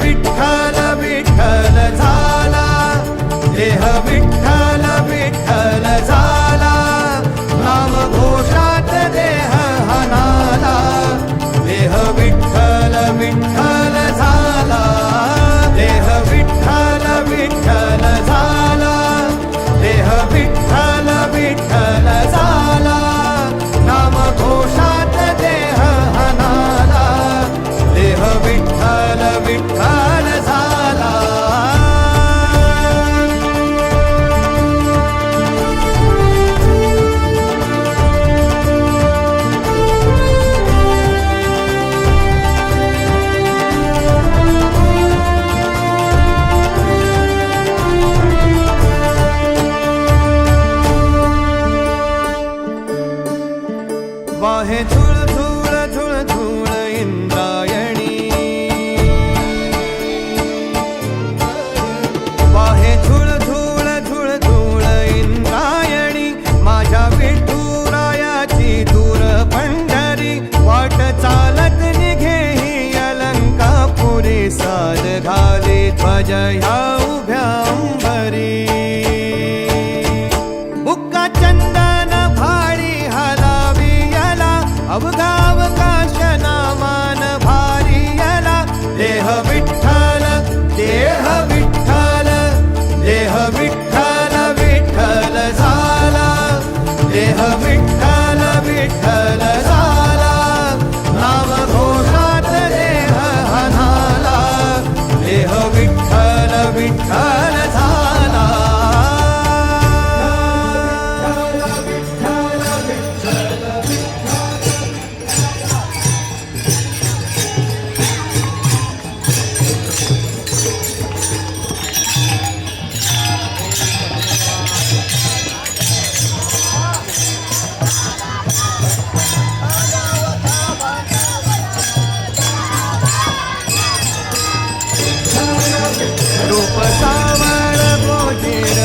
विठ्ठल विठ्ठल झाला, देह विठ्ठल विठ्ठल झाला, नाम घोषात देह हनाला, देह विठ्ठल विठ्ठल झाला, देह विठ्ठल विठ्ठल झाला, देह विठ्ठल विठ्ठल झाला, नाम घोषात देह हनाला, देह विठ्ठल विठ्ठल झाला. वाहे झुळ झुळ झुळ झुळ इंद्रायणी, वाहे झुळ झुळ झुळ झुळ इंद्रायणी, माझ्या विठुरायाची दूर पंढरी, वाट चालत निघे ही अलंकापुरी, साज घाले ध्वज ह्या उभ्या अंबरी, बुक्का चंदन भारी हलावी याला, अवघावकाश नामान भारी याला, देह विठ्ठल देह विठ्ठल, देह विठ्ठल विठ्ठल झाला, देह विठ्ठल विठ्ठल झाला, नाम घोषात देह हनाला, देह विठ्ठल विठ्ठल झाला. रूप सावळ बोधेर